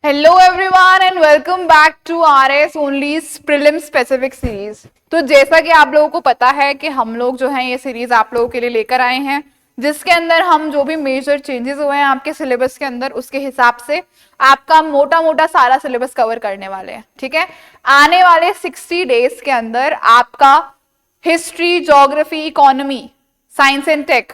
Hello everyone and welcome back to RS ओनलीज prelim specific series. तो जैसा कि आप लोगों को पता है कि हम लोग जो है ये सीरीज आप लोगों के लिए लेकर आए हैं, जिसके अंदर हम जो भी मेजर चेंजेस हुए हैं आपके सिलेबस के अंदर उसके हिसाब से आपका मोटा मोटा सारा सिलेबस कवर करने वाले हैं। ठीक है, आने वाले 60 डेज के अंदर आपका history, geography, economy, science and tech,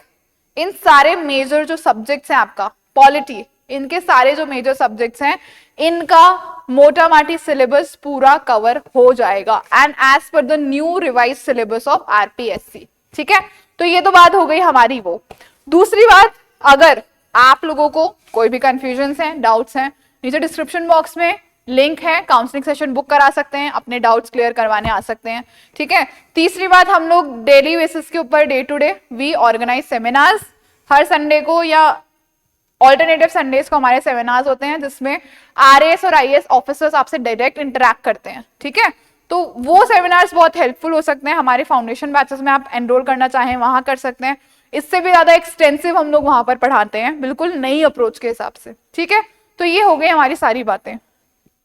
इन सारे मेजर जो सब्जेक्ट्स हैं, आपका पॉलिटी, इनके सारे जो मेजर सब्जेक्ट्स हैं इनका मोटा माटी सिलेबस पूरा कवर हो जाएगा and as per the new revise syllabus of RPSC. ठीक है, तो ये तो बात हो गई हमारी। वो दूसरी बात, अगर आप लोगों को कोई भी कंफ्यूजन है, डाउट्स हैं, नीचे डिस्क्रिप्शन बॉक्स में लिंक है, काउंसलिंग सेशन बुक करा सकते हैं, अपने डाउट्स क्लियर करवाने आ सकते हैं। ठीक है, तीसरी बात, हम लोग डेली बेसिस के ऊपर day to day we organize seminars. हर संडे को या ऑल्टरनेटिव संडेज को हमारे सेमिनार्स होते हैं जिसमें आरएएस और आईएएस ऑफिसर्स आपसे डायरेक्ट इंटरैक्ट करते हैं। ठीक है, तो वो सेमिनार्स बहुत हेल्पफुल हो सकते हैं। हमारे फाउंडेशन बैचेस में आप एनरोल करना चाहें वहां कर सकते हैं। इससे भी ज्यादा एक्सटेंसिव हम लोग वहां पर पढ़ाते हैं, बिल्कुल नई अप्रोच के हिसाब से। ठीक है, तो ये हो गई हमारी सारी बातें।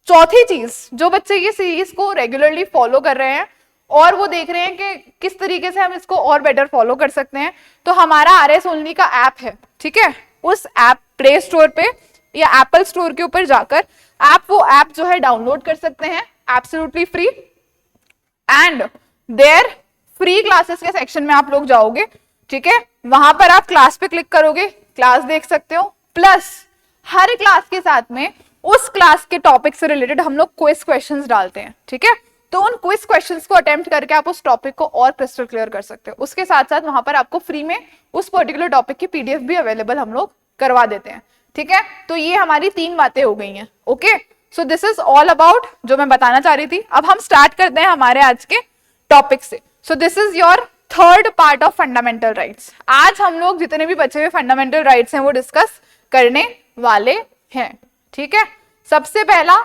चौथी चीज, जो बच्चे ये सीरीज को रेगुलरली फॉलो कर रहे हैं और वो देख रहे हैं कि किस तरीके से हम इसको और बेटर फॉलो कर सकते हैं, तो हमारा आरएस ओनली का ऐप है। ठीक है, उस ऐप प्ले स्टोर पे या एप्पल स्टोर के ऊपर जाकर आप वो ऐप जो है डाउनलोड कर सकते हैं, absolutely free. And there free classes के सेक्शन में आप लोग जाओगे। ठीक है, वहां पर आप क्लास पे क्लिक करोगे, क्लास देख सकते हो, प्लस हर क्लास के साथ में उस क्लास के टॉपिक से रिलेटेड हम लोग क्विज क्वेश्चंस डालते हैं। ठीक है, तो उन क्विज क्वेश्चंस को अटेम्प्ट करके आप उस टॉपिक को और क्रिस्टल क्लियर कर सकते हो। उसके साथ साथ वहां पर आपको फ्री में उस पर्टिकुलर टॉपिक की पीडीएफ भी अवेलेबल हम लोग करवा देते हैं। ठीक है, तो ये हमारी 3 बातें हो गई हैं। Okay, so this is all about जो मैं बताना चाह रही थी। अब हम स्टार्ट करते हैं हमारे आज के टॉपिक से। सो this is your third part of fundamental rights. आज हम लोग जितने भी बचे हुए फंडामेंटल राइट्स हैं वो डिस्कस करने वाले हैं। ठीक है, सबसे पहला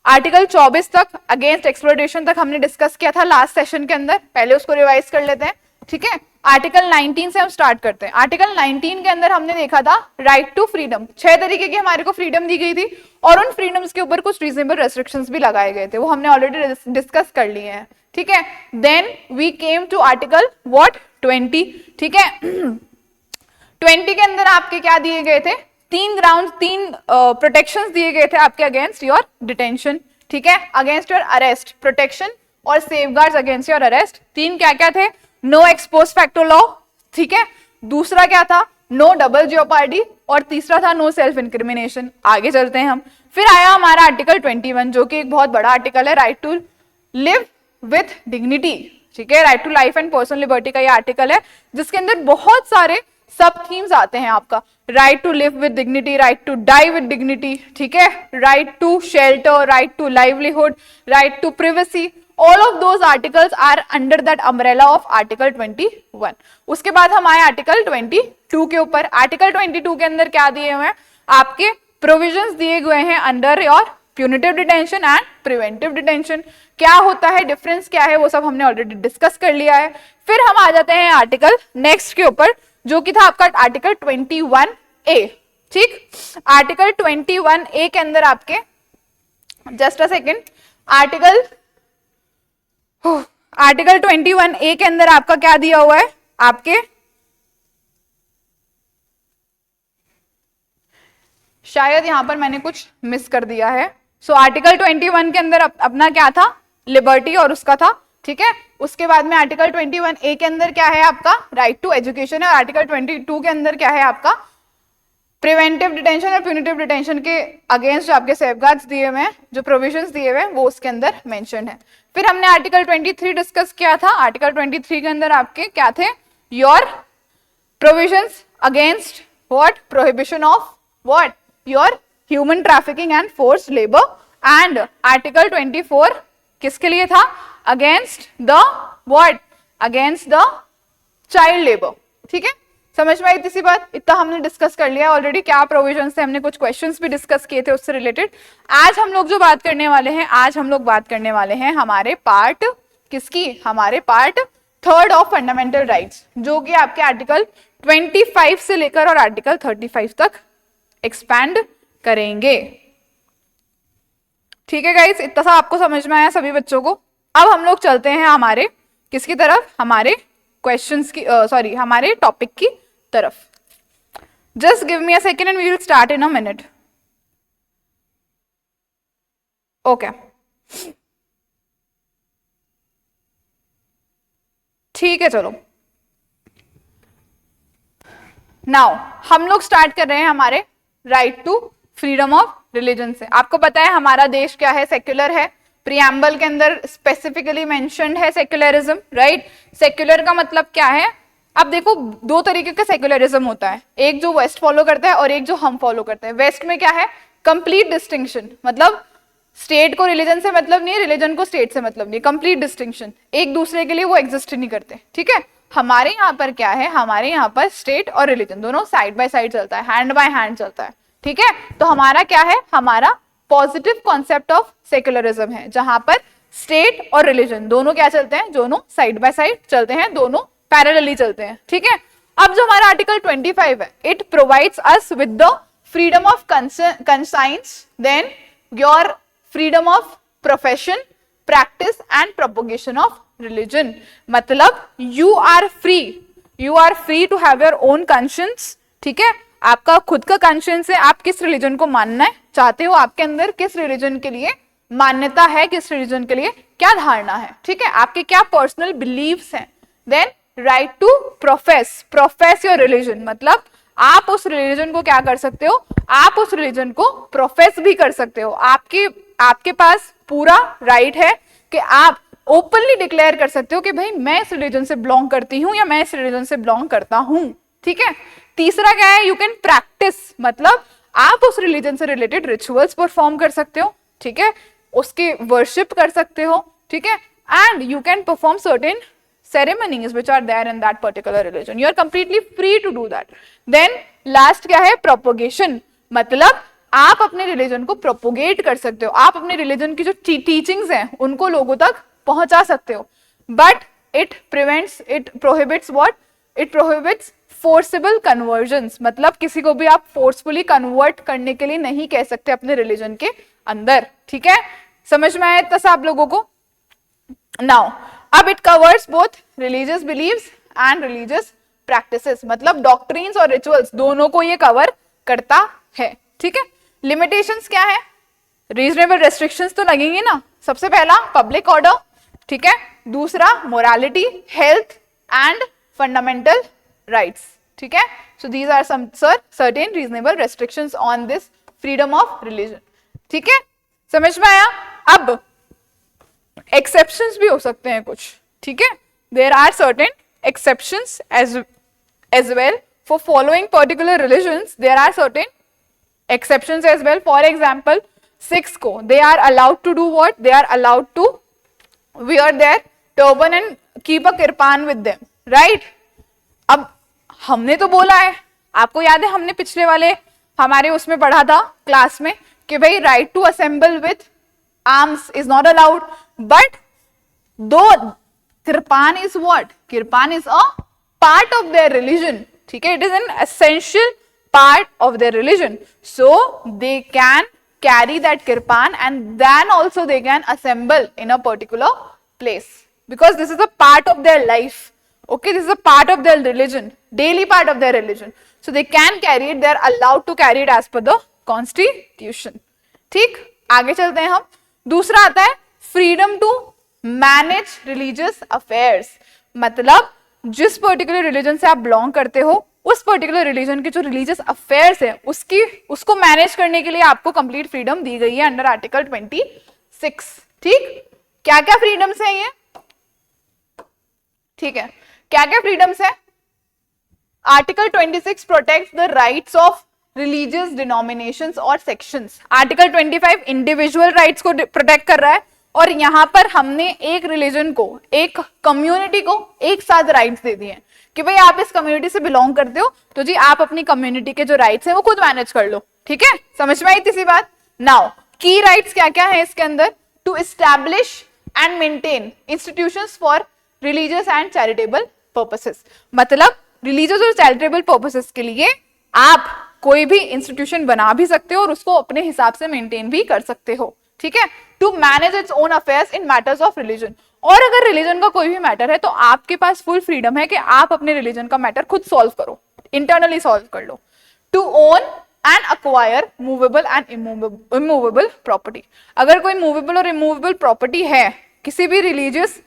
आर्टिकल 24 तक अगेंस्ट एक्सप्लॉयटेशन तक हमने डिस्कस किया था लास्ट सेशन के अंदर, पहले उसको रिवाइज कर लेते हैं। ठीक है, आर्टिकल 19 से हम स्टार्ट करते हैं। आर्टिकल 19 के अंदर हमने देखा था राइट टू फ्रीडम, 6 तरीके की हमारे को फ्रीडम दी गई थी और उन फ्रीडम्स के ऊपर कुछ रीजनेबल रेस्ट्रिक्शंस भी लगाए गए थे, वो हमने ऑलरेडी डिस्कस कर लिए हैं। ठीक है, then we came to article what 20। ठीक है, 20 के अंदर आपके क्या दिए गए थे, 3 ग्राउंड, 3 प्रोटेक्शंस दिए गए थे आपके अगेंस्ट योर डिटेंशन। ठीक है, अगेंस्ट योर अरेस्ट, प्रोटेक्शन और सेफगार्ड्स अगेंस्ट योर अरेस्ट। 3 क्या क्या थे, नो एक्सपोज फैक्टो लॉ। ठीक है, दूसरा क्या था, नो डबल जियोपार्डी, और तीसरा था नो सेल्फ इंक्रिमिनेशन। आगे चलते हैं हम, फिर आया हमारा आर्टिकल 21 जो कि एक बहुत बड़ा आर्टिकल है, right to live with dignity. ठीक है, right to life and personal liberty का ये आर्टिकल है जिसके अंदर बहुत सारे सब थीम्स आते हैं आपका, right to live with dignity, right to die with dignity. ठीक है, right to shelter, right to livelihood, right to privacy, all of those articles are under that umbrella of article 21। उसके बाद हम आए आर्टिकल 22 के ऊपर। आर्टिकल 22 के अंदर क्या दिए हुए हैं, आपके प्रोविजंस दिए हुए हैं under your punitive detention and preventive detention. क्या होता है, डिफरेंस क्या है, वो सब हमने ऑलरेडी डिस्कस कर लिया है। फिर हम आ जाते हैं आर्टिकल नेक्स्ट के ऊपर जो कि था आपका आर्टिकल 21A। ठीक, आर्टिकल 21A के अंदर आपके, just a second, article 21A के अंदर आपका क्या दिया हुआ है, आपके शायद यहां पर मैंने कुछ मिस कर दिया है। सो आर्टिकल 21 के अंदर अपना क्या था, लिबर्टी और उसका था। ठीक है, उसके बाद में आर्टिकल 21A के अंदर क्या है आपका, राइट टू एजुकेशन है, और आर्टिकल 22 के अंदर क्या है आपका, प्रिवेंटिव डिटेंशन और प्यूनिटिव डिटेंशन के अगेंस्ट जो आपके सेफगार्ड्स दिए हुए हैं, जो प्रोविजंस दिए हुए हैं वो उसके अंदर मेंशन है। फिर हमने आर्टिकल 23 डिस्कस किया था। आर्टिकल 23 के अंदर आपके क्या थे, your provisions against what, prohibition of what, your human trafficking and forced labour. And article 24 किसके लिए था, against the what, against the child labour. ठीक है, समझ में आई इतनी सी बात, इतना हमने डिस्कस कर लिया ऑलरेडी, क्या प्रोविजन थे, हमने कुछ क्वेश्चंस भी डिस्कस किए थे उससे रिलेटेड। आज हम लोग जो बात करने वाले हैं, आज हम लोग बात करने वाले हैं हमारे पार्ट किसकी, हमारे पार्ट 3 ऑफ फंडामेंटल राइट्स, जो कि आपके आर्टिकल 25 से लेकर और आर्टिकल 35 तक एक्सपैंड करेंगे। ठीक है गाइस, इतना सा आपको समझ में आया सभी बच्चों को। अब हम लोग चलते हैं हमारे किसकी तरफ, हमारे क्वेश्चंस की, सॉरी हमारे टॉपिक की तरफ। Just give me a second and we will start in a minute. Okay, ठीक है, चलो नाउ हम लोग स्टार्ट कर रहे हैं हमारे right to freedom of religion से। आपको पता है हमारा देश क्या है, सेक्युलर है। प्रियम्बल के अंदर स्पेसिफिकली मेंशन्ड है सेक्युलरिज्म, राइट। सेक्युलर का मतलब क्या है, अब देखो दो तरीके का सेक्युलरिज्म होता है, एक जो वेस्ट फॉलो करता है और एक जो हम फॉलो करते हैं। वेस्ट में क्या है, कंप्लीट डिस्टिंक्शन, मतलब स्टेट को रिलीजन से मतलब नहीं है, रिलीजन को स्टेट से मतलब नहीं, कंप्लीट डिस्टिंक्शन, एक दूसरे के लिए वो एग्जिस्ट नहीं करते, ठीक है। हमारे यहाँ पर क्या है, हमारे यहाँ पर स्टेट और रिलीजन दोनों साइड बाय साइड चलता है, हैंड बाय हैंड चलता है, ठीक है। तो हमारा क्या है, हमारा पॉजिटिव कॉन्सेप्ट ऑफ सेक्युलरिज्म है, जहां पर स्टेट और रिलीजन दोनों क्या चलते हैं, दोनों साइड बाय साइड चलते हैं, दोनों पैरेलली चलते हैं, ठीक है। अब जो हमारा आर्टिकल 25 है, it provides us with the freedom of conscience, then your freedom of profession, practice and propagation of religion. मतलब you are free to have your own conscience, ठीक है। आपका खुद का कॉन्शियंस है, आप किस रिलीजन को मानना चाहते हो, आपके अंदर किस रिलीजन के लिए मान्यता है, किस रिलीजन के लिए क्या धारणा है, ठीक है, आपके क्या पर्सनल बिलीव्स हैं। Then right to profess your religion, मतलब आप उस रिलीजन को क्या कर सकते हो, आप उस रिलीजन को प्रोफेस भी कर सकते हो। आपके पास पूरा राइट है कि आप ओपनली डिक्लेयर कर सकते हो कि भाई मैं इस रिलीजन से बिलोंग करती हूं या मैं इस रिलीजन से बिलोंग करता हूं, ठीक है। तीसरा क्या है, यू कैन प्रैक्टिस, मतलब आप उस रिलीजन से रिलेटेड रिचुअल्स परफॉर्म कर सकते हो, ठीक है, उसकी वर्शिप कर सकते हो, ठीक है। And you can perform certain ceremonies which are there in that particular religion. You are completely free to do that. Then last क्या है, propagation, मतलब आप अपने रिलीजन को प्रोपोगेट कर सकते हो, आप अपने रिलीजन की जो टीचिंग्स हैं उनको लोगों तक पहुंचा सकते हो। But it prohibits what, it prohibits forcible convergence, मतलब किसी को भी आप फोर्सफुली कन्वर्ट करने के लिए नहीं कह सकते अपने रिलीजन के अंदर, ठीक है। समझ में आया इतना सा आप लोगों को। नाउ अब it covers both religious beliefs and religious practices, मतलब डॉक्ट्रिन्स और रिचुअल्स दोनों को ये कवर करता है, ठीक है। लिमिटेशंस क्या है, रीजनेबल रेस्ट्रिक्शंस तो लगेंगे ना। सबसे पहला पब्लिक ऑर्डर, ठीक है, दूसरा morality, health and fundamental rights, ठीक है। So these are some certain reasonable restrictions on this freedom of religion, ठीक है, समझ में आया। अब एक्सेप्शंस भी हो सकते हैं कुछ, ठीक है, there are certain exceptions as well for following particular religions, there are certain exceptions as well. For example, Sikhs को they are allowed to do what, they are allowed to wear their turban and keep a kirpan with them, right? अब हमने तो बोला है, आपको याद है हमने पिछले वाले हमारे उसमें पढ़ा था क्लास में कि भाई right to assemble with arms is not allowed, but though kirpan is what, kirpan is a part of their religion, ठीक है, it is an essential part of their religion, so they can carry that kirpan and then also they can assemble in a particular place because this is a part of their life, okay, this is a part of their religion, daily part of their religion, so they can carry it, they are allowed to carry it as per the constitution, ठीक। आगे चलते हैं हम। दूसरा आता है freedom to manage religious affairs, मतलब जिस पर्टिकुलर रिलीजन से आप बिलोंग करते हो उस पर्टिकुलर रिलीजन के जो रिलीजियस अफेयर्स है उसको मैनेज करने के लिए आपको कंप्लीट फ्रीडम दी गई है अंडर आर्टिकल 26, ठीक। क्या क्या फ्रीडम्स है ये, ठीक है, क्या क्या फ्रीडम्स है। Article 26 protect the rights of religious denominations और सेक्शंस। आर्टिकल 25 इंडिविजुअल राइट्स को प्रोटेक्ट कर रहा है और यहां पर हमने एक रिलीजन को, एक कम्युनिटी को एक साथ राइट्स दे दिए कि भाई आप इस कम्युनिटी से बिलोंग करते हो तो जी आप अपनी कम्युनिटी के जो राइट्स हैं वो खुद मैनेज कर लो, ठीक है, समझ में आई तीसरी बात। नाउ की राइट्स क्या क्या है इसके अंदर, to establish and maintain institutions for religious and charitable purposes, मतलब रिलीजियस और चैरिटेबल पर्पसेस के लिए आप कोई भी इंस्टीट्यूशन बना भी सकते हो और उसको अपने हिसाब से मेंटेन भी कर सकते हो, ठीक है, to manage its own affairs in matters of religion. और अगर रिलीजन का कोई भी मैटर है तो आपके पास फुल फ्रीडम है कि आप अपने रिलीजन का मैटर खुद सॉल्व करो, इंटरनली सॉल्व कर लो। To own and acquire movable and immovable property. अगर कोई मूवेबल और इमूवेबल प्रॉपर्टी है किसी भी रिलीजियस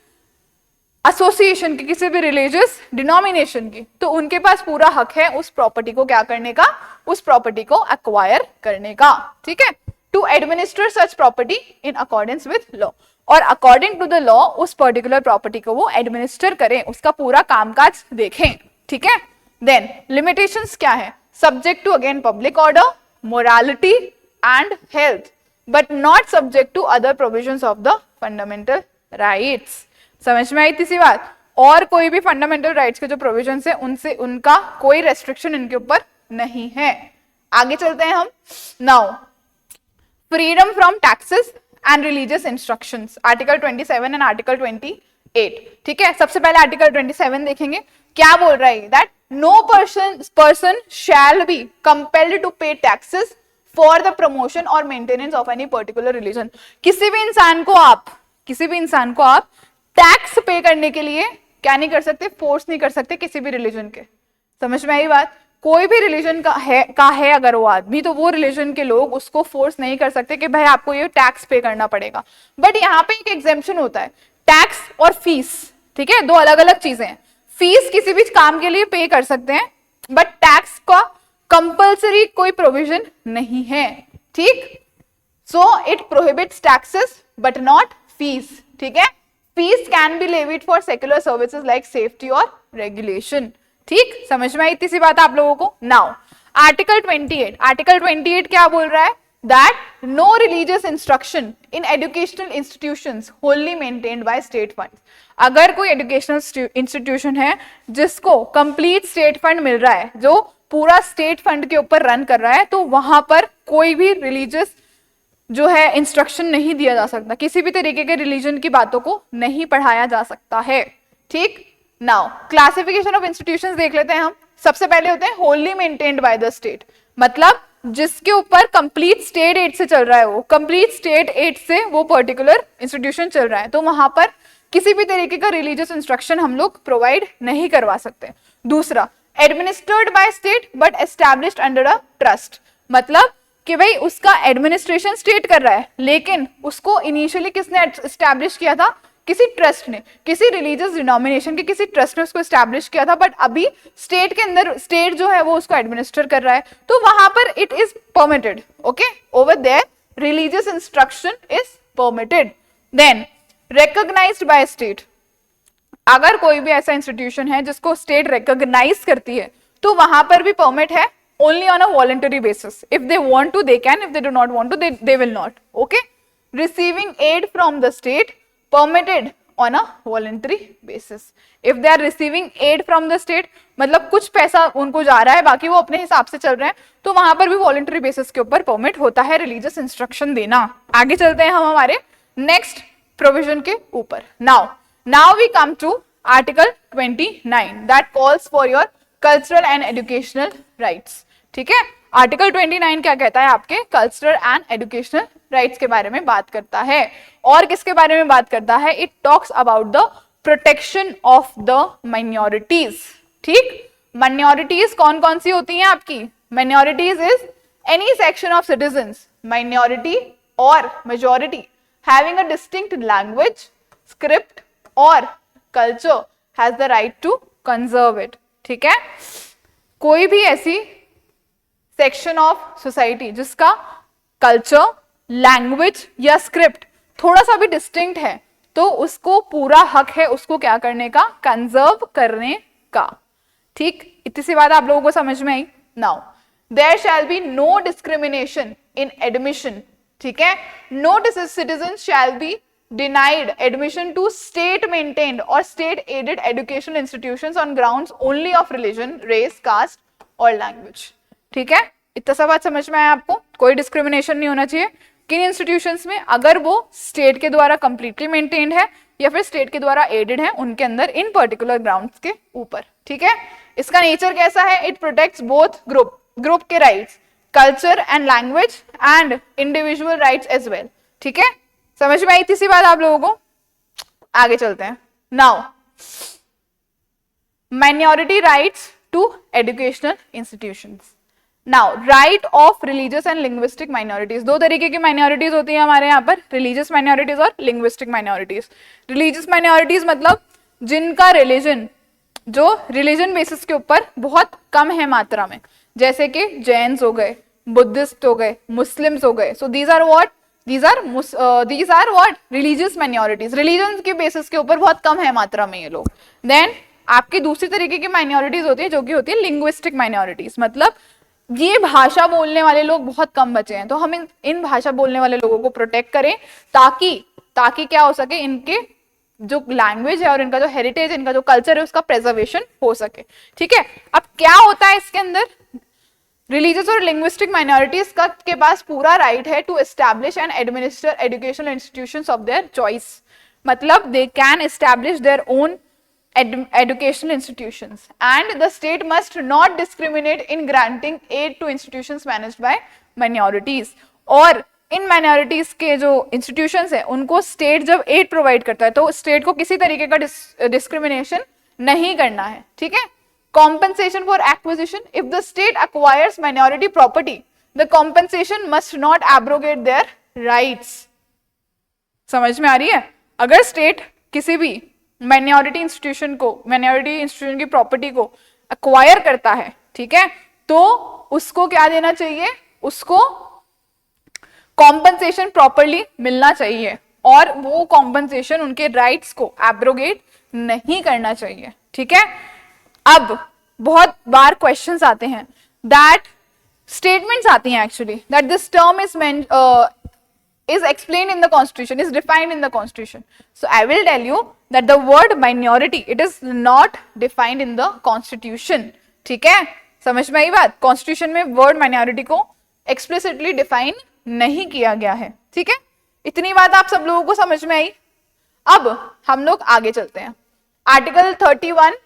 एसोसिएशन की, किसी भी रिलीजियस डिनोमिनेशन की, तो उनके पास पूरा हक है उस प्रॉपर्टी को क्या करने का, उस प्रॉपर्टी को एक्वायर करने का। ठीक है, to administer such property in accordance with law, और अकॉर्डिंग टू द लॉ उस पर्टिकुलर प्रॉपर्टी को वो एडमिनिस्टर करें, उसका पूरा कामकाज देखें। ठीक है, देन लिमिटेशंस क्या है, subject to again public order, morality and health, but not subject to other provisions of the fundamental rights. समझ में आई थी सी बात? और कोई भी फंडामेंटल राइट्स के जो प्रोविजंस है उनसे उनका कोई रेस्ट्रिक्शन इनके ऊपर नहीं है। आगे चलते हैं हम। Now freedom from taxes and religious instructions, article 27 and article 28। ठीक है, सबसे पहले आर्टिकल 27 देखेंगे, क्या बोल रहा है, that no person shall be compelled to pay taxes for the promotion और maintenance of any particular religion. किसी भी इंसान को आप टैक्स पे करने के लिए क्या नहीं कर सकते, फोर्स नहीं कर सकते किसी भी रिलीजन के। समझ में आई बात? कोई भी रिलीजन का है अगर वो आदमी, तो वो रिलीजन के लोग उसको फोर्स नहीं कर सकते कि भाई आपको ये टैक्स पे करना पड़ेगा। बट यहाँ पे एक एग्जेम्पशन होता है, टैक्स और फीस। ठीक है, दो अलग अलग चीजें हैं। फीस किसी भी काम के लिए पे कर सकते हैं, बट टैक्स का कंपल्सरी कोई प्रोविजन नहीं है। ठीक, so it prohibits taxes but not fees. ठीक है, fees can be levied for secular services like safety और रेगुलेशन। ठीक, समझ में आई इतनी सी बात आप लोगों को? नाउ आर्टिकल 28 क्या बोल रहा है, that no religious instruction in educational institutions wholly maintained by state fund. अगर कोई एजुकेशनल इंस्टीट्यूशन है जिसको कंप्लीट स्टेट फंड मिल रहा है, जो पूरा स्टेट फंड के ऊपर रन कर रहा है, तो वहां पर कोई भी रिलीजियस जो है इंस्ट्रक्शन नहीं दिया जा सकता, किसी भी तरीके के रिलीजन की बातों को नहीं पढ़ाया जा सकता है। ठीक, नाउ क्लासिफिकेशन ऑफ इंस्टीट्यूशंस देख लेते हैं हम। सबसे पहले होते हैं Holi maintained by the state, मतलब जिसके ऊपर कंप्लीट स्टेट एड से चल रहा है, वो कंप्लीट स्टेट एड से वो पर्टिकुलर इंस्टीट्यूशन चल रहा है, तो वहां पर किसी भी तरीके का रिलीजियस इंस्ट्रक्शन हम लोग प्रोवाइड नहीं करवा सकते। दूसरा, administered by state but established under a trust, मतलब कि भाई उसका एडमिनिस्ट्रेशन स्टेट कर रहा है, लेकिन उसको इनिशियली किसने एस्टैब्लिश किया था, किसी ट्रस्ट ने, किसी रिलीजियस डिनोमिनेशन के किसी ट्रस्ट ने उसको एस्टैब्लिश किया था, बट अभी स्टेट के अंदर स्टेट जो है वो उसको एडमिनिस्टर कर रहा है, तो वहां पर it is permitted. Okay, over there religious instruction is permitted. Then recognised by state, अगर कोई भी ऐसा इंस्टीट्यूशन है जिसको स्टेट रिकॉग्नाइज करती है, तो वहां पर भी परमिट है, only on a voluntary basis. If they want to, they can. If they do not want to, they will not. Okay? Receiving aid from the state, permitted on a voluntary basis. If they are receiving aid from the state, मतलब कुछ पैसा उनको जा रहा है, बाकी वो अपने हिसाब से चल रहे हैं, तो वहां पर भी voluntary basis के ऊपर permit होता है religious instruction देना। आगे चलते हैं हम हमारे next provision के ऊपर। Now we come to Article 29 that calls for your cultural and educational rights. ठीक है, आर्टिकल 29 क्या कहता है, आपके कल्चरल एंड एजुकेशनल राइट्स के बारे में बात करता है। और किसके बारे में बात करता है, it talks about the protection of the minorities. ठीक, माइनॉरिटीज कौन कौन सी होती हैं आपकी, minorities is any section of citizens, minority और majority, having a distinct language, script और culture, has the right to conserve it. ठीक है, कोई भी ऐसी सेक्शन ऑफ सोसाइटी जिसका कल्चर, लैंग्वेज या स्क्रिप्ट थोड़ा सा भी डिस्टिंक्ट है, तो उसको पूरा हक है उसको क्या करने का, कंजर्व करने का। ठीक, इतनी सी बात आप लोगों को समझ में आई? Now there shall be no discrimination in admission. ठीक है, no citizen shall be denied admission to state maintained और state aided educational institutions on grounds only of religion, race, caste और लैंग्वेज। ठीक है, इतना सा बात समझ में आया आपको? कोई डिस्क्रिमिनेशन नहीं होना चाहिए किन इंस्टीट्यूशंस में, अगर वो स्टेट के द्वारा कंप्लीटली मेंटेन्ड है या फिर स्टेट के द्वारा एडेड है उनके अंदर इन पर्टिकुलर ग्राउंड्स के ऊपर। ठीक है, इसका नेचर कैसा है, इट प्रोटेक्ट्स बोथ ग्रुप के rights, culture and language and individual rights as well. ठीक है, समझ में आई थी सी बात आप लोगों को? आगे चलते हैं। Now minority rights to educational institutions. Now right of religious and linguistic minorities, दो तरीके की माइनॉरिटीज होती है हमारे यहाँ पर, रिलीजियस माइनॉरिटीज और लिंग्विस्टिक माइनॉरिटीज। रिलीजियस माइनॉरिटीज मतलब जिनका रिलीजन, जो रिलीजन बेसिस के ऊपर बहुत कम है मात्रा में, जैसे कि जैन्स हो गए, बुद्धिस्ट हो गए, मुस्लिम्स हो गए। So these are what, these are what religious minorities, religion के बेसिस के ऊपर बहुत कम है मात्रा में ये लोग। देन आपकी दूसरी तरीके की माइनॉरिटीज होती है जो कि होती है लिंग्विस्टिक माइनॉरिटीज, मतलब ये भाषा बोलने वाले लोग बहुत कम बचे हैं, तो हम इन भाषा बोलने वाले लोगों को प्रोटेक्ट करें ताकि क्या हो सके, इनके जो लैंग्वेज है और इनका जो हेरिटेज, इनका जो कल्चर है उसका प्रिजर्वेशन हो सके। ठीक है, अब क्या होता है इसके अंदर, रिलीजियस और लिंग्विस्टिक माइनॉरिटीज का के पास पूरा राइट है to establish and administer educational institutions of their choice, मतलब they can establish their own educational institutions and the state must not discriminate in granting aid to institutions managed by minorities। और इन minorities के जो institutions है उनको state जब aid provide करता है तो state को किसी तरीके का discrimination नहीं करना है। ठीक है, compensation for acquisition, if the state acquires minority property the compensation must not abrogate their rights। समझ में आ रही है? अगर state किसी भी माइनॉरिटी इंस्टीट्यूशन की प्रॉपर्टी को एक्वायर करता है, ठीक है, तो उसको क्या देना चाहिए, उसको कॉम्पनसेशन प्रॉपरली मिलना चाहिए और वो कॉम्पनसेशन उनके राइट्स को एब्रोगेट नहीं करना चाहिए। ठीक है, अब बहुत बार क्वेश्चंस आते हैं, दैट स्टेटमेंट्स आती हैं actually, that this term is explained in the constitution, is defined in the constitution। So I will tell you that the word minority, it is not defined in the constitution। ठीक है, समझ में आई बात? constitution में word minority को explicitly define नहीं किया गया है। ठीक है, इतनी बात आप सब लोगों को समझ में आई। अब हम लोग आगे चलते हैं। आर्टिकल 31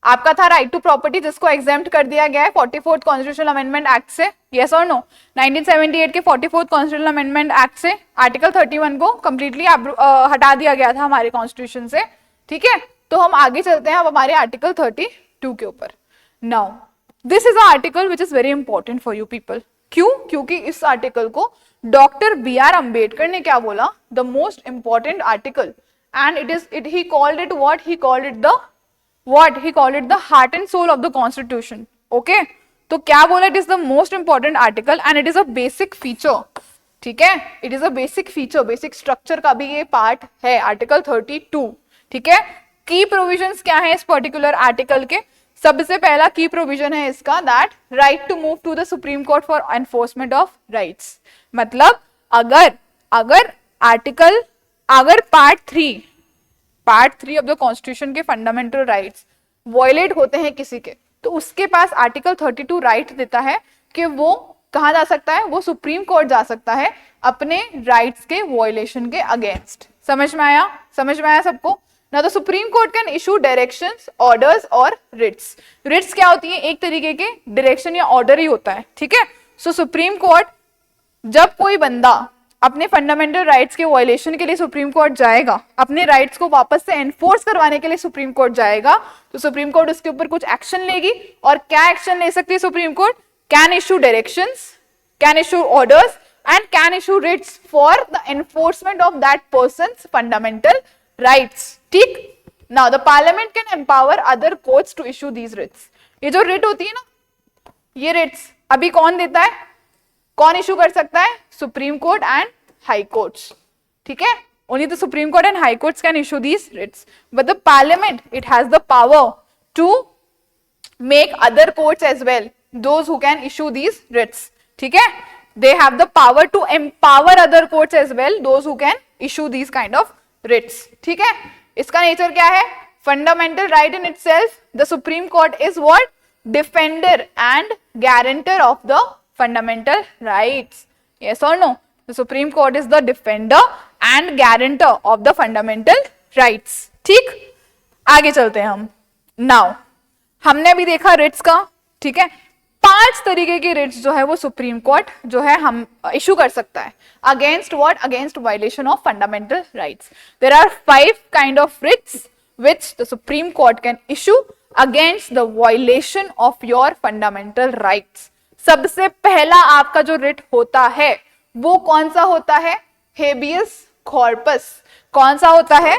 आपका था राइट टू प्रॉपर्टी, जिसको एग्जेम्प्ट कर दिया गया है 44th कॉन्स्टिट्यूशनल अमेंडमेंट एक्ट से, यस और नो? 1978 के 44th कॉन्स्टिट्यूशनल अमेंडमेंट एक्ट से आर्टिकल 31 को कंप्लीटली हटा दिया गया था हमारे कॉन्स्टिट्यूशन से। ठीक है, तो हम आगे चलते हैं अब हमारे आर्टिकल 32 के ऊपर। Now this is article which is very important for you people. क्यों? क्योंकि इस आर्टिकल को डॉक्टर BR अम्बेडकर ने क्या बोला, the most important article, and he called it the heart and soul of the constitution। okay, तो क्या बोला, it is the most important article and it is a basic feature। ठीक है, it is a basic feature, basic structure का भी ये part है article 32। ठीक है, की प्रोविजंस क्या है इस पर्टिकुलर आर्टिकल के? सबसे पहला की प्रोविजन है इसका, that right to move to the Supreme Court for enforcement of rights. मतलब अगर पार्ट 3 ऑफ द कॉन्स्टिट्यूशन के फंडामेंटल राइट्स वॉयलेट होते हैं किसी के, तो उसके पास आर्टिकल 32 राइट देता है कि वो कहां जा सकता है, वो सुप्रीम कोर्ट जा सकता है अपने राइट्स के वॉयलेशन के अगेंस्ट। समझ में आया सबको? ना, तो supreme court can issue directions, orders और रिट्स। रिट्स क्या होती है? एक तरीके के डायरेक्शन या ऑर्डर ही होता है। ठीक है, सो सुप्रीम कोर्ट, जब कोई बंदा अपने फंडामेंटल राइट्स के वायलेशन के लिए सुप्रीम कोर्ट जाएगा, अपने राइट्स को वापस से एनफोर्स करवाने के लिए सुप्रीम कोर्ट जाएगा, तो सुप्रीम कोर्ट उसके ऊपर कुछ एक्शन लेगी। और क्या एक्शन ले सकती है supreme court? Can issue directions, can issue orders and can issue writs for the enforcement of that person's fundamental rights. ठीक, now the parliament can empower other courts to issue these writs. ये जो writ होती है ना, ये Ritz अभी कौन देता है, कौन इशू कर सकता है? Supreme court and high courts. ठीक है, only the supreme court and high courts can issue these writs, but the parliament, it has the power to make other courts as well those who can issue these writs। ठीक है, they have the power to empower other courts as well those who can issue these kind of writs। ठीक है, इसका nature क्या है? Fundamental right in itself, the supreme court is what? Defender and guarantor of the fundamental rights। yes or no? The Supreme Court is the defender and guarantor of the fundamental rights। ठीक, आगे चलते हैं हम। Now, हमने अभी देखा Ritz का। ठीक है, 5 तरीके की रिट्स जो है वो सुप्रीम कोर्ट जो है हम इशू कर सकता है against what, against violation of fundamental rights. There are 5 kind of writs which the Supreme court can issue against the violation of your fundamental rights. सबसे पहला आपका जो रिट होता है वो कौन सा होता है? Habeas corpus. कौन सा होता है?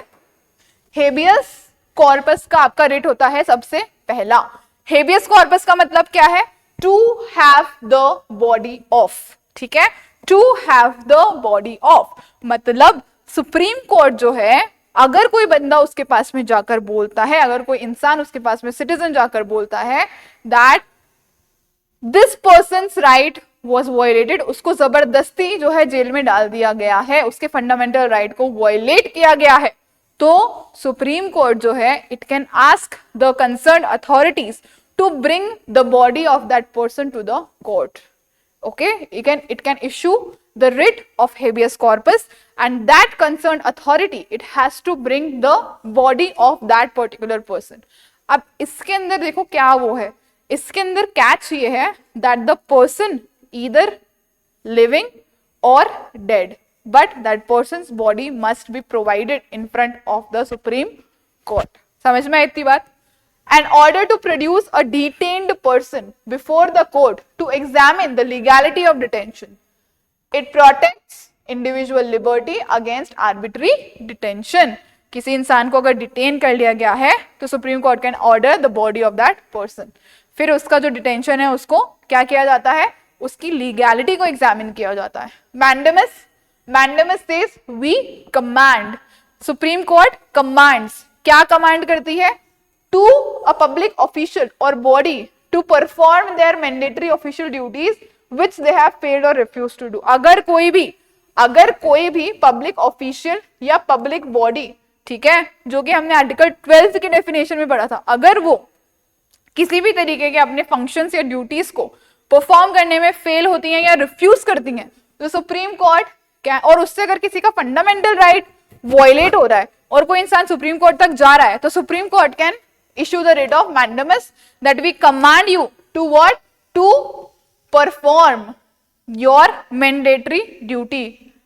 हेबियस कॉर्पस का आपका रिट होता है सबसे पहला. हेबियस कॉर्पस का मतलब क्या है? To have the body of. ठीक है, to have the body of मतलब सुप्रीम कोर्ट जो है, अगर कोई बंदा उसके पास में जाकर बोलता है, अगर कोई इंसान उसके पास में सिटीजन जाकर बोलता है that this persons right was violated, उसको जबरदस्ती जो है जेल में डाल दिया गया है, उसके फंडामेंटल राइट को वायलेट किया गया है, तो सुप्रीम कोर्ट जो है it can ask the concerned authorities to bring the body of that person to the court. Okay, it can issue the writ of habeas corpus and that concerned authority it has to bring the body of that particular person. अब इसके अंदर देखो क्या वो है, इसके अंदर catch ये है that the person either living or dead but that person's body must be provided in front of the Supreme Court. समझ में आई इतनी बात? An order to produce a detained person before the court to examine the legality of detention. It protects individual liberty against arbitrary detention. किसी इंसान को अगर detain कर लिया गया है तो supreme court can order the body of that person. फिर उसका जो डिटेंशन है उसको क्या किया जाता है? उसकी लीगैलिटी को एग्जामिन किया जाता है. Mandamus says we command. Supreme Court commands. क्या कमांड करती है? To a public official or body to perform their mandatory official duties which they have failed or refused to do. अगर कोई भी पब्लिक ऑफिशियल या पब्लिक बॉडी, ठीक है, जो कि हमने आर्टिकल 12 की डेफिनेशन में पढ़ा था, अगर वो किसी भी तरीके के अपने फंक्शंस या ड्यूटीज को परफॉर्म करने में फेल होती हैं या रिफ्यूज करती हैं, तो सुप्रीम कोर्ट क्या, और उससे अगर किसी का फंडामेंटल राइट वायलेट हो रहा है और कोई इंसान सुप्रीम कोर्ट तक जा रहा है, तो supreme court can issue the writ of mandamus that we command you to what? To perform your mandatory duty.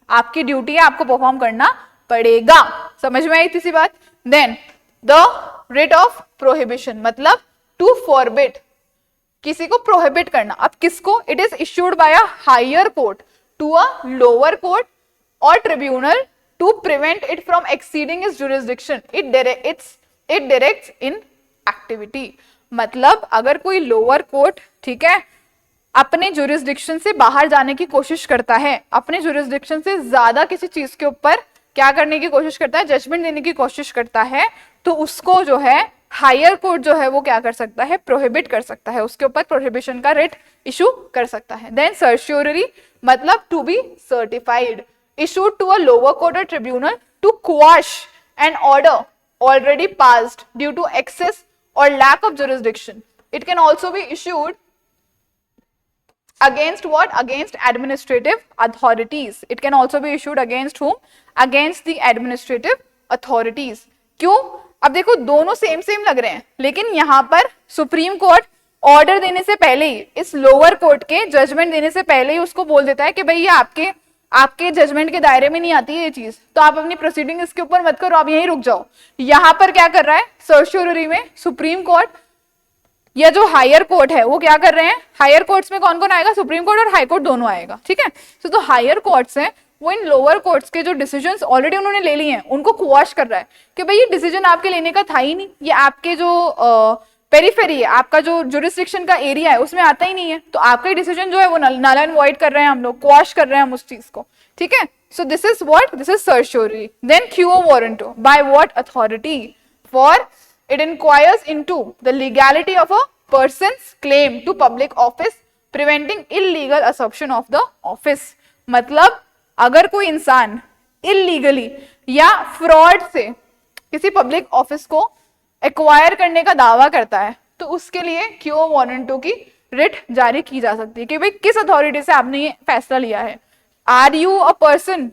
आपकी ड्यूटी है, आपको परफॉर्म करना पड़ेगा. समझ में आई थी बात? Then the writ of prohibition मतलब to forbid, किसी को प्रोहिबिट करना. अब किसको? It is issued by a higher court to a lower court or tribunal to prevent it from exceeding its jurisdiction. It directs in activity. मतलब अगर कोई lower court, ठीक है, अपने जुरिस्डिक्शन से बाहर जाने की कोशिश करता है, अपने जुरिस्डिक्शन से ज्यादा किसी चीज के ऊपर क्या करने की कोशिश करता है, जजमेंट देने की कोशिश करता है, तो उसको जो है हायर कोर्ट जो है वो क्या कर सकता है? प्रोहिबिट कर सकता है, उसके ऊपर प्रोहिबिशन का रिट इशू कर सकता है. देन सर्श्योररी मतलब to be certified, issued to a lower court और tribunal to quash an order already passed due to excess or lack of jurisdiction. It can also be issued against what? Against administrative authorities. It can also be issued against whom? Against the administrative authorities. क्यों? अब देखो दोनों same लग रहे हैं, लेकिन यहाँ पर सुप्रीम कोर्ट ऑर्डर देने से पहले ही, इस लोअर कोर्ट के जजमेंट देने से पहले ही उसको बोल देता है कि भाई ये आपके जजमेंट के दायरे में नहीं आती है ये चीज, तो आप अपनी प्रोसीडिंग इसके ऊपर मत करो, आप यहीं रुक जाओ. यहां पर क्या कर रहा है सर्श्योररी में सुप्रीम कोर्ट या जो हायर कोर्ट है वो क्या कर रहे हैं? हायर कोर्ट्स में कौन कौन आएगा? सुप्रीम कोर्ट और हाई कोर्ट दोनों आएगा. ठीक है, तो हायर कोर्ट्स हैं वो इन लोअर कोर्ट्स के जो डिसीजंस ऑलरेडी उन्होंने ले लिए हैं उनको क्वाश कर रहा है कि भाई ये डिसीजन आपके लेने का था ही नहीं, ये आपके जो पेरिफेरी है, आपका जो जुरिस्डिक्शन का एरिया है उसमें आता ही नहीं है, तो आपका डिसीजन जो है वो नल एंड वॉइड कर रहे हैं हम लोग, क्वाश कर रहे हैं हम उस चीज को. ठीक है, so this is what? This is certiorari. Then quo warranto by what authority? For it inquires into the legality of a person's claim to public office preventing illegal assumption of the office. मतलब अगर कोई इंसान illegally या fraud से किसी public office को acquire करने का दावा करता है तो उसके लिए क्यूओ वारंटो की रिट जारी की जा सकती है कि भाई किस अथॉरिटी से आपने ये फैसला लिया है. Are you a person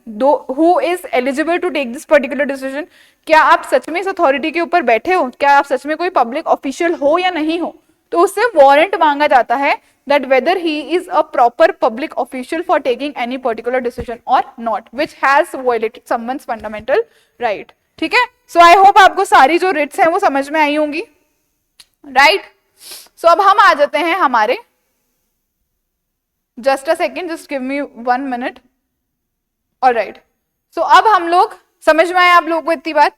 who is eligible to take this particular decision? क्या आप सच में इस अथॉरिटी के ऊपर बैठे हो? क्या आप सच में कोई पब्लिक ऑफिशियल हो या नहीं हो? तो उससे वारंट मांगा जाता है that whether he is a proper public official for taking any particular decision or not which has violated someone's fundamental right. ठीक है, सो आई होप आपको सारी जो रिट्स हैं वो समझ में आई होंगी, राइट. सो अब हम आ जाते हैं हमारे, just a second, just give me 1 minute. Alright, so अब हम लोग समझ में आए आप लोगों को इतनी बात.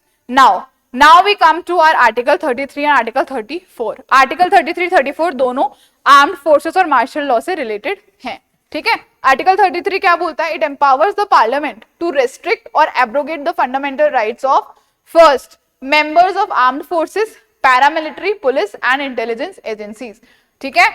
Now we come to our article 33 and article 34. Article 33 34 दोनों आर्म्ड फोर्सेस और मार्शल लॉ से रिलेटेड हैं. ठीक है, आर्टिकल 33 क्या बोलता है? It empowers the parliament to restrict और abrogate the fundamental rights of first members of armed forces, paramilitary, police and intelligence agencies. ठीक है,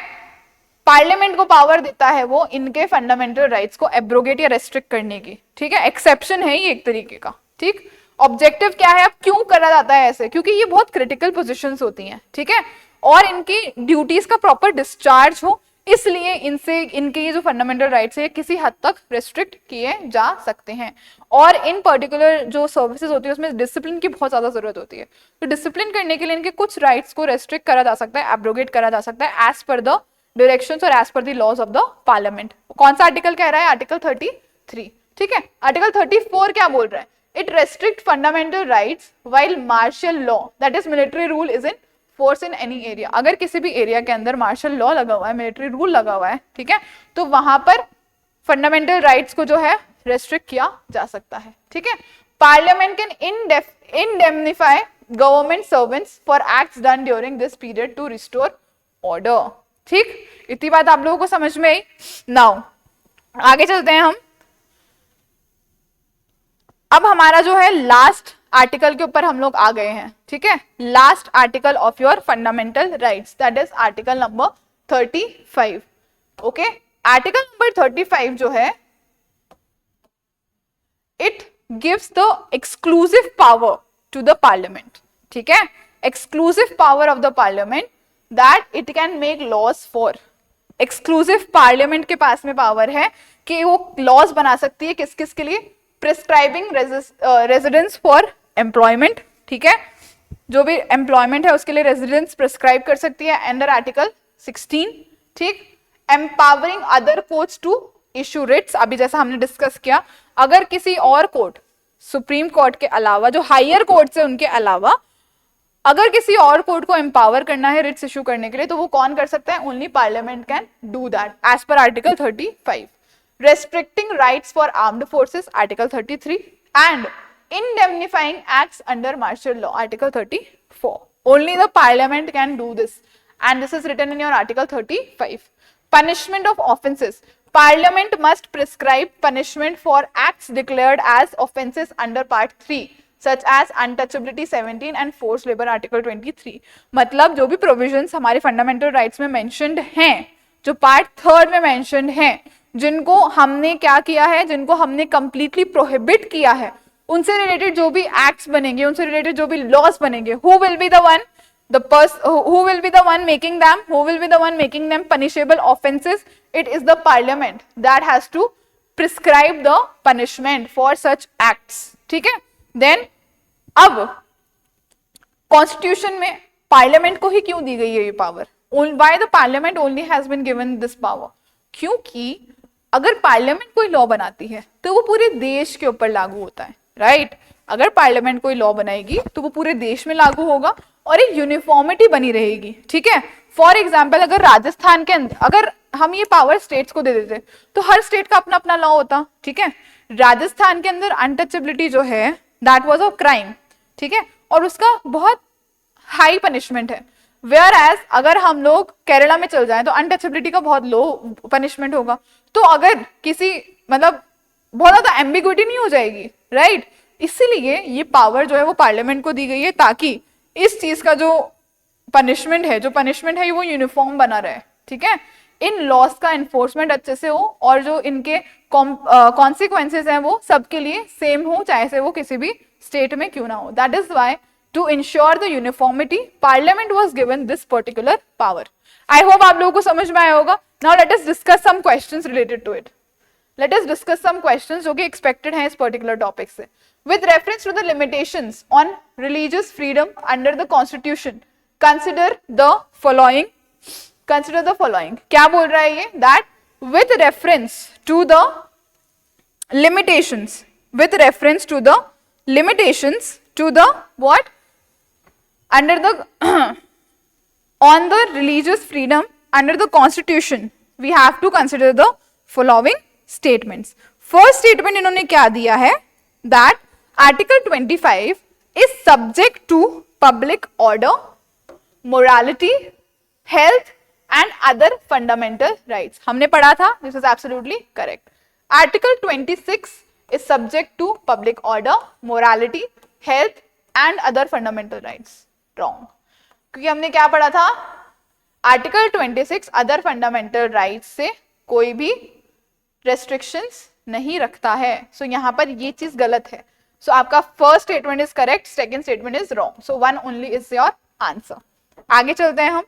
पार्लियामेंट को पावर देता है वो इनके फंडामेंटल राइट्स को एब्रोगेट या रेस्ट्रिक्ट करने की. ठीक है, एक्सेप्शन है ये एक तरीके का. ठीक, ऑब्जेक्टिव क्या है, अब क्यों करा जाता है ऐसे? क्योंकि ये बहुत क्रिटिकल पोजीशंस होती हैं. ठीक है, और इनकी ड्यूटीज का प्रॉपर डिस्चार्ज हो, इसलिए इनसे इनके ये जो फंडामेंटल राइट्स है किसी हद तक रिस्ट्रिक्ट किए जा सकते हैं. और इन पर्टिकुलर जो सर्विसेज होती है उसमें डिसिप्लिन की बहुत ज्यादा जरूरत होती है. तो डिसिप्लिन करने के लिए इनके कुछ राइट्स को रेस्ट्रिक्ट करा जा सकता है, एब्रोगेट करा जा सकता है एज पर द डायरेक्शंस और as per the laws of the parliament. कौन सा आर्टिकल कह रहा है? आर्टिकल 33. ठीक है, आर्टिकल 34 क्या बोल रहा है? It restrict fundamental rights while martial law that is military rule is in force in any area. अगर किसी भी एरिया के अंदर मार्शल लॉ लगा हुआ है, मिलिट्री रूल लगा हुआ है, ठीक है, तो वहां पर फंडामेंटल राइट्स को जो है रेस्ट्रिक्ट किया जा सकता है. ठीक है, parliament can indemnify government servants for acts done during this period to restore order. ठीक, इतनी बात आप लोगों को समझ में आई. नाउ आगे चलते हैं हम. अब हमारा जो है लास्ट आर्टिकल के ऊपर हम लोग आ गए हैं. ठीक है, last article of your fundamental rights that is article number 35. Okay, article number 35 जो है it gives the exclusive power to the parliament. ठीक है, exclusive power of the parliament that it can make laws for. Exclusive parliament के पास में power है कि वो लॉज बना सकती है किस किस के लिए? Prescribing residence for employment. ठीक है, जो भी एम्प्लॉयमेंट है उसके लिए रेजिडेंस प्रिस्क्राइब कर सकती है अंडर आर्टिकल 16. ठीक, empowering other courts to issue writs. अभी जैसा हमने डिस्कस किया, अगर किसी और कोर्ट, सुप्रीम कोर्ट के अलावा जो हायर कोर्ट है उनके अलावा अगर किसी और कोर्ट को एम्पावर करना है रिट्स इशू करने के लिए, तो वो कौन कर सकता है? Only parliament can do that as per article 35. restricting rights for armed forces article 33 and indemnifying acts under martial law article 34. Only the parliament can do this and this is written in your article 35. Punishment of offences. Parliament must prescribe punishment for acts declared as offences under part 3 such as untouchability 17 and forced labor article 23. मतलब जो भी provisions हमारे fundamental rights में mentioned हैं, जो part 3 में mentioned हैं, जिनको हमने क्या किया है, जिनको हमने कंप्लीटली प्रोहिबिट किया है, उनसे रिलेटेड जो भी एक्ट्स बनेंगे, उनसे रिलेटेड जो भी लॉज बनेंगे, who will be the one making them punishable offences? It is the parliament that has to prescribe the punishment for such acts. ठीक है, देन अब कॉन्स्टिट्यूशन में पार्लियामेंट को ही क्यों दी गई है ये power? Why the parliament only has been given this power? क्योंकि अगर पार्लियामेंट कोई लॉ बनाती है तो वो पूरे देश के ऊपर लागू होता है, राइट? अगर पार्लियामेंट कोई लॉ बनाएगी तो वो पूरे देश में लागू होगा और एक यूनिफॉर्मिटी बनी रहेगी. ठीक है, फॉर एग्जाम्पल अगर राजस्थान के अंदर अगर हम ये पावर स्टेट्स को दे देते तो हर स्टेट का अपना अपना लॉ होता. ठीक है, राजस्थान के अंदर अनटचेबिलिटी जो है दैट वाज अ क्राइम. ठीक है, और उसका बहुत हाई पनिशमेंट है. वेयर एज अगर हम लोग केरला में चल जाएं तो अनटचेबिलिटी का बहुत लो पनिशमेंट होगा. तो अगर किसी मतलब बहुत ज्यादा एम्बिग्विटी नहीं हो जाएगी, राइट? इसीलिए ये पावर जो है वो पार्लियामेंट को दी गई है ताकि इस चीज का जो पनिशमेंट है वो यूनिफॉर्म बना रहे. ठीक है, इन लॉस का एनफोर्समेंट अच्छे से हो और जो इनके कॉन्सिक्वेंसेस हैं वो सबके लिए सेम हो, चाहे से वो किसी भी स्टेट में क्यों ना हो. That is why to ensure the uniformity parliament was given this particular power. I hope आप लोगों को समझ में आया होगा. Now let us discuss some questions related to it. Let us discuss some questions जो कि expected हैं इस particular topic से. With reference to the limitations on religious freedom under the constitution, consider the following consider the following, क्या बोल रहा है ये, that with reference to the limitations, with reference to the limitations to the what, under the on the religious freedom under the constitution, we have to consider the following statements. First statement इन्होंने क्या दिया है, that article 25 is subject to public order, morality, health and other fundamental rights. हमने पढ़ा था, this is absolutely correct. Article 26 is subject to public order, morality, health and other fundamental rights. Wrong. क्योंकि हमने क्या पढ़ा था, Article 26 other fundamental rights से कोई भी restrictions नहीं रखता है. So यहाँ पर ये चीज गलत है. So आपका first statement is correct, second statement is wrong. So one only is your answer. आगे चलते हैं हम.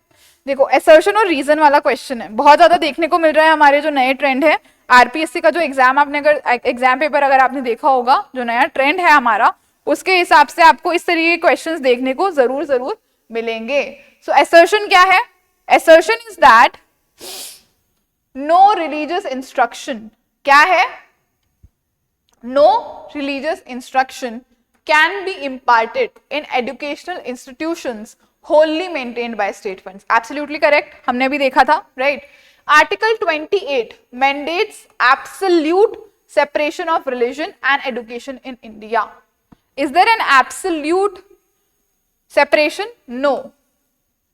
देखो assertion और reason वाला क्वेश्चन है, बहुत ज्यादा देखने को मिल रहा है. हमारे जो नए ट्रेंड है आरपीएससी का जो एग्जाम, आपने अगर एग्जाम पेपर अगर आपने देखा होगा, जो नया ट्रेंड है हमारा, उसके हिसाब से आपको इस तरीके के क्वेश्चंस देखने को जरूर मिलेंगे. सो assertion क्या है, assertion is that no religious instruction, क्या है, no religious instruction can be imparted in educational institutions wholly maintained by state funds. Absolutely correct, हमने भी देखा था, right? Article 28 mandates absolute separation of religion and education in India. Is there an absolute separation? No.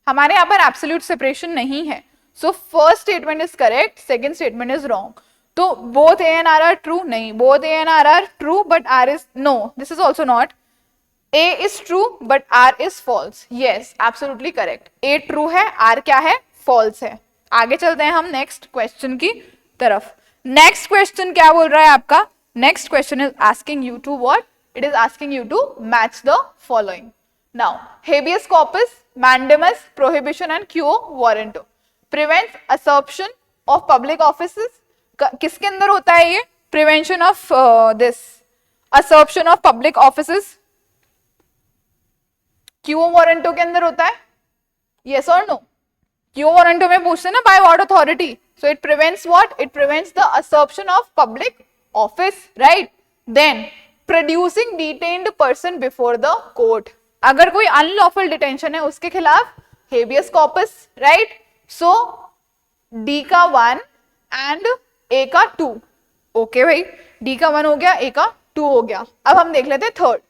हमारे यहाँ पर absolute separation नहीं है. So first statement is correct, second statement is wrong. तो both A and R are true? नहीं. Both A and R are true, but R is no. This is also not. A is true but R is false. Yes, absolutely correct. A true है, R क्या है, false है. आगे चलते हैं हम next question की तरफ. नेक्स्ट क्वेश्चन क्या बोल रहा है आपका, next question is asking you to what, it is asking you to match the following. Now habeas corpus, mandamus, prohibition and quo warranto prevents usurpation of public offices. किसके अंदर होता है ये, prevention of this usurpation of public offices, quo warranto के अंदर होता है. Yes और नो, क्यो वारंटो में पूछते हैं ना, by what authority. So it prevents what, it prevents the usurpation of public office, right. Then producing detained person before the court, अगर कोई अनलॉफुल डिटेंशन है उसके खिलाफ habeas corpus, right. So D का 1 एंड ए का 2. ओके भाई, D का 1 हो गया, ए का 2 हो गया. अब हम देख लेते हैं third,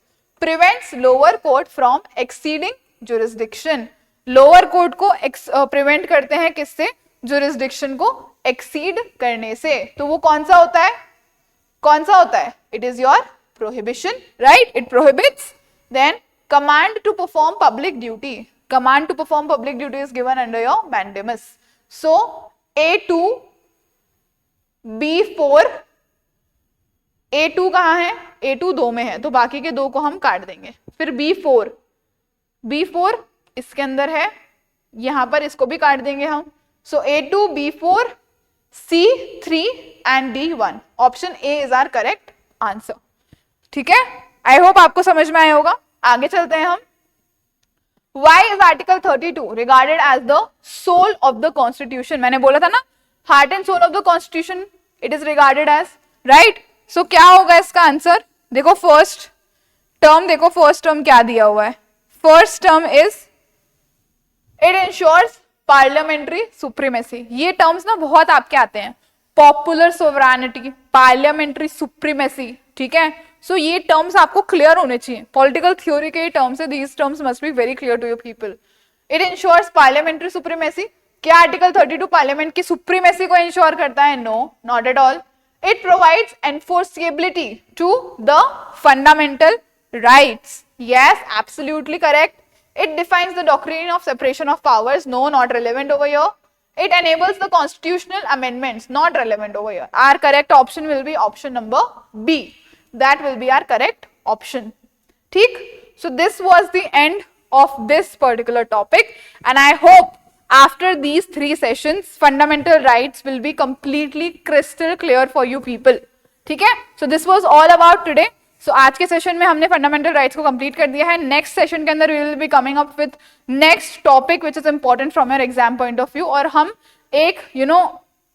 prevents lower court from exceeding jurisdiction. Lower court को प्रिवेंट करते हैं किससे, जुरिस्डिक्शन को एक्सीड करने से. तो वो कौन सा होता है, कौन सा होता है, it is your prohibition, right. It prohibits. Then command to perform public duty, command to perform public duty is given under your mandamus. So A2 B4, A2 कहाँ है, A2 2 में है, तो बाकी के 2 को हम काट देंगे. फिर B4, B4 इसके अंदर है, यहां पर इसको भी काट देंगे हम. So A2 B4 C3 and D1. Option A is our correct answer. ठीक है, आई होप आपको समझ में आया होगा. आगे चलते हैं हम. Why is Article 32 regarded as the soul of the Constitution? मैंने बोला था ना, heart and soul of the constitution it is regarded as, right. So क्या होगा इसका आंसर, देखो फर्स्ट टर्म, देखो फर्स्ट टर्म क्या दिया हुआ है. First term is it ensures parliamentary supremacy. ये टर्म्स ना बहुत आपके आते हैं, पॉपुलर सोवरेनिटी, पार्लियामेंट्री सुप्रीमेसी, ठीक है. सो ये टर्म्स आपको क्लियर होने चाहिए, पॉलिटिकल थ्योरी के टर्म्स है, these terms must be very clear to you people. It ensures parliamentary supremacy. क्या आर्टिकल 32 पार्लियामेंट की सुप्रीमेसी को इंश्योर करता है? No, not at all. It provides enforceability to the fundamental rights. Yes, absolutely correct. It defines the doctrine of separation of powers. No, not relevant over here. It enables the constitutional amendments. Not relevant over here. Our correct option will be option number B. That will be our correct option. ठीक? So this was the end of this particular topic, and I hope after these 3 sessions, fundamental rights will be completely crystal clear for you people. ठीक है? So this was all about today. सो आज के session में हमने fundamental rights को complete कर दिया है. नेक्स्ट सेशन के अंदर we will be coming up with next topic which is important from your exam point of view, और हम एक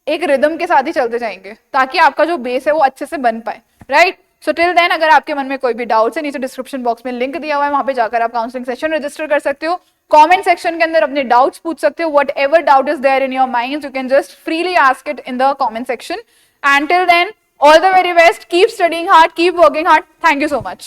एक रिदम के साथ ही चलते जाएंगे ताकि आपका जो बेस है वो अच्छे से बन पाए. राइट. सो टिल देन अगर आपके मन में कोई भी डाउट्स है, नीचे डिस्क्रिप्शन बॉक्स में लिंक दिया हुआ है, वहां पे जाकर आप काउंसलिंग सेशन रजिस्टर कर सकते हो. कमेंट सेक्शन के अंदर अपने डाउट्स पूछ सकते हो. Whatever doubt is there in your mind, you can just freely ask it in the comment section. And till then, all the very best. Keep studying hard, keep working hard. Thank you so much.